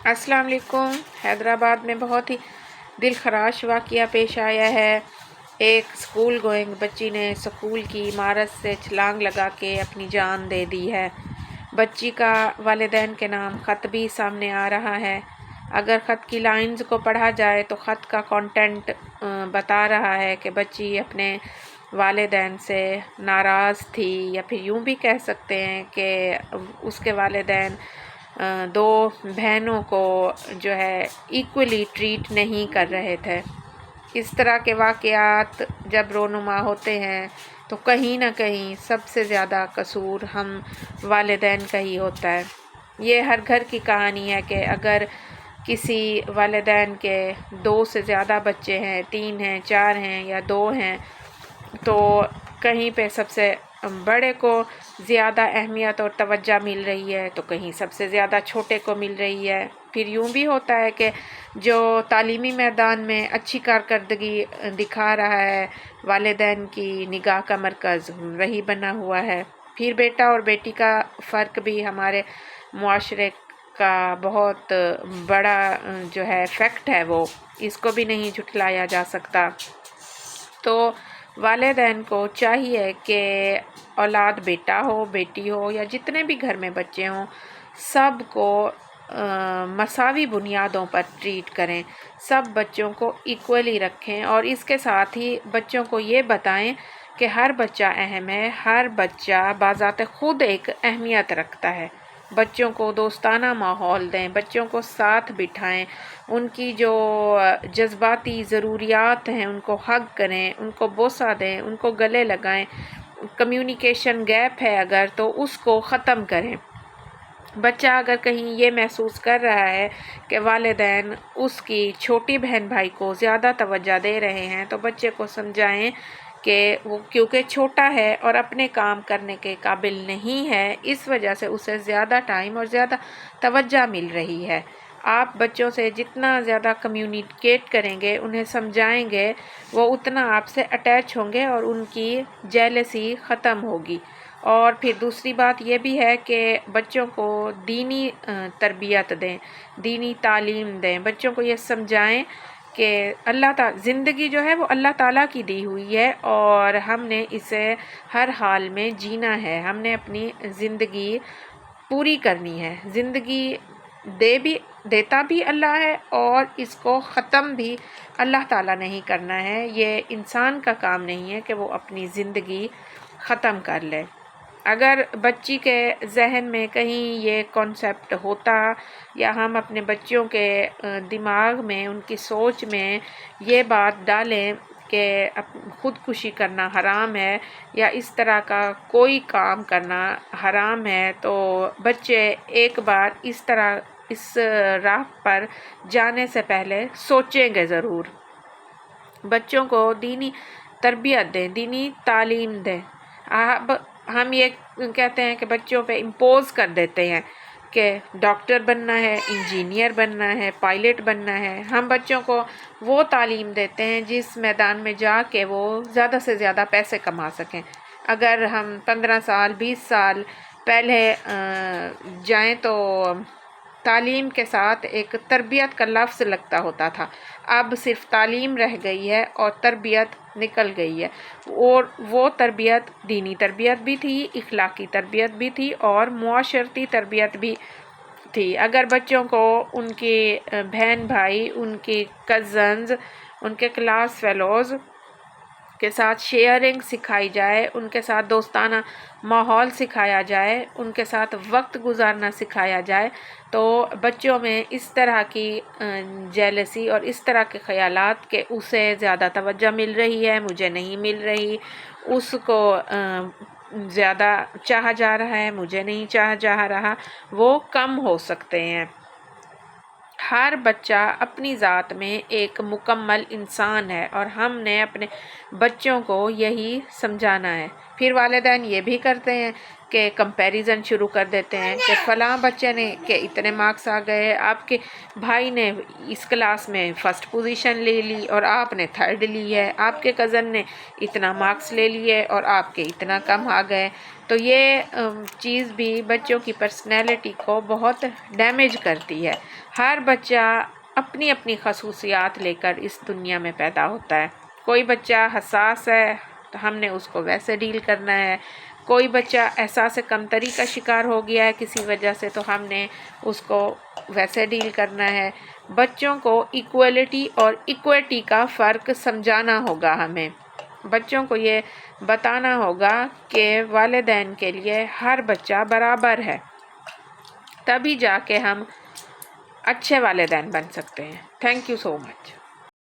السلام علیکم۔ حیدرآباد میں بہت ہی دل خراش واقعہ پیش آیا ہے۔ ایک اسکول گوئنگ بچی نے اسکول کی عمارت سے چھلانگ لگا کے اپنی جان دے دی ہے۔ بچی کا والدین کے نام خط بھی سامنے آ رہا ہے۔ اگر خط کی لائنز کو پڑھا جائے تو خط کا کانٹینٹ بتا رہا ہے کہ بچی اپنے والدین سے ناراض تھی، یا پھر یوں بھی کہہ سکتے ہیں کہ اس کے والدین دو بہنوں کو جو ہے ایکولی ٹریٹ نہیں کر رہے تھے۔ اس طرح کے واقعات جب رونما ہوتے ہیں تو کہیں نہ کہیں سب سے زیادہ قصور ہم والدین کا ہی ہوتا ہے۔ یہ ہر گھر کی کہانی ہے کہ اگر کسی والدین کے 2 سے زیادہ بچے ہیں، 3 ہیں، 4 ہیں یا 2 ہیں، تو کہیں پہ سب سے بڑے کو زیادہ اہمیت اور توجہ مل رہی ہے تو کہیں سب سے زیادہ چھوٹے کو مل رہی ہے۔ پھر یوں بھی ہوتا ہے کہ جو تعلیمی میدان میں اچھی کارکردگی دکھا رہا ہے، والدین کی نگاہ کا مرکز وہی بنا ہوا ہے۔ پھر بیٹا اور بیٹی کا فرق بھی ہمارے معاشرے کا بہت بڑا جو ہے فیکٹ ہے، وہ اس کو بھی نہیں جھٹلایا جا سکتا۔ تو والدین کو چاہیے کہ اولاد بیٹا ہو، بیٹی ہو یا جتنے بھی گھر میں بچے ہوں، سب کو مساوی بنیادوں پر ٹریٹ کریں، سب بچوں کو ایکولی رکھیں، اور اس کے ساتھ ہی بچوں کو یہ بتائیں کہ ہر بچہ اہم ہے، ہر بچہ بذات خود ایک اہمیت رکھتا ہے۔ بچوں کو دوستانہ ماحول دیں، بچوں کو ساتھ بٹھائیں، ان کی جو جذباتی ضروریات ہیں ان کو ہگ کریں، ان کو بوسہ دیں، ان کو گلے لگائیں۔ کمیونیکیشن گیپ ہے اگر تو اس کو ختم کریں۔ بچہ اگر کہیں یہ محسوس کر رہا ہے کہ والدین اس کی چھوٹی بہن بھائی کو زیادہ توجہ دے رہے ہیں تو بچے کو سمجھائیں کہ وہ کیونکہ چھوٹا ہے اور اپنے کام کرنے کے قابل نہیں ہے، اس وجہ سے اسے زیادہ ٹائم اور زیادہ توجہ مل رہی ہے۔ آپ بچوں سے جتنا زیادہ کمیونیکیٹ کریں گے، انہیں سمجھائیں گے، وہ اتنا آپ سے اٹیچ ہوں گے اور ان کی جیلسی ختم ہوگی۔ اور پھر دوسری بات یہ بھی ہے کہ بچوں کو دینی تربیت دیں، دینی تعلیم دیں، بچوں کو یہ سمجھائیں کہ اللہ تعالی زندگی جو ہے وہ اللہ تعالیٰ کی دی ہوئی ہے اور ہم نے اسے ہر حال میں جینا ہے، ہم نے اپنی زندگی پوری کرنی ہے۔ زندگی دیتا بھی اللہ ہے اور اس کو ختم بھی اللہ تعالیٰ نے ہی کرنا ہے۔ یہ انسان کا کام نہیں ہے کہ وہ اپنی زندگی ختم کر لے۔ اگر بچی کے ذہن میں کہیں یہ کانسیپٹ ہوتا یا ہم اپنے بچوں کے دماغ میں، ان کی سوچ میں یہ بات ڈالیں کہ خودکشی کرنا حرام ہے یا اس طرح کا کوئی کام کرنا حرام ہے، تو بچے ایک بار اس راہ پر جانے سے پہلے سوچیں گے ضرور۔ بچوں کو دینی تربیت دیں، دینی تعلیم دیں۔ اب ہم یہ کہتے ہیں کہ بچوں پہ امپوز کر دیتے ہیں کہ ڈاکٹر بننا ہے، انجینئر بننا ہے، پائلٹ بننا ہے۔ ہم بچوں کو وہ تعلیم دیتے ہیں جس میدان میں جا کے وہ زیادہ سے زیادہ پیسے کما سکیں۔ اگر ہم 15 سال 20 سال پہلے جائیں تو تعلیم کے ساتھ ایک تربیت کا لفظ لگتا ہوتا تھا، اب صرف تعلیم رہ گئی ہے اور تربیت نکل گئی ہے، اور وہ تربیت دینی تربیت بھی تھی، اخلاقی تربیت بھی تھی اور معاشرتی تربیت بھی تھی۔ اگر بچوں کو ان کے بہن بھائی، ان کے کزنز، ان کے کلاس فیلوز کے ساتھ شیئرنگ سکھائی جائے، ان کے ساتھ دوستانہ ماحول سکھایا جائے، ان کے ساتھ وقت گزارنا سکھایا جائے، تو بچوں میں اس طرح کی جیلسی اور اس طرح کے خیالات کہ اسے زیادہ توجہ مل رہی ہے، مجھے نہیں مل رہی، اس کو زیادہ چاہا جا رہا ہے، مجھے نہیں چاہا جا رہا، وہ کم ہو سکتے ہیں۔ ہر بچہ اپنی ذات میں ایک مکمل انسان ہے اور ہم نے اپنے بچوں کو یہی سمجھانا ہے۔ پھر والدین یہ بھی کرتے ہیں کہ کمپیریزن شروع کر دیتے ہیں کہ فلاں بچے نے کہ اتنے مارکس آ گئے، آپ کے بھائی نے اس کلاس میں فرسٹ پوزیشن لے لی اور آپ نے تھرڈ لی ہے، آپ کے کزن نے اتنا مارکس لے لیے اور آپ کے اتنا کم آ گئے۔ تو یہ چیز بھی بچوں کی پرسنالٹی کو بہت ڈیمیج کرتی ہے۔ ہر بچہ اپنی اپنی خصوصیات لے کر اس دنیا میں پیدا ہوتا ہے۔ کوئی بچہ حساس ہے تو ہم نے اس کو ویسے ڈیل کرنا ہے، کوئی بچہ احساس کمتری کا شکار ہو گیا ہے کسی وجہ سے تو ہم نے اس کو ویسے ڈیل کرنا ہے۔ بچوں کو ایکویلٹی اور ایکویٹی کا فرق سمجھانا ہوگا ہمیں، بچوں کو یہ بتانا ہوگا کہ والدین کے لیے ہر بچہ برابر ہے، تبھی جا کے ہم اچھے والدین بن سکتے ہیں۔ Thank you so much.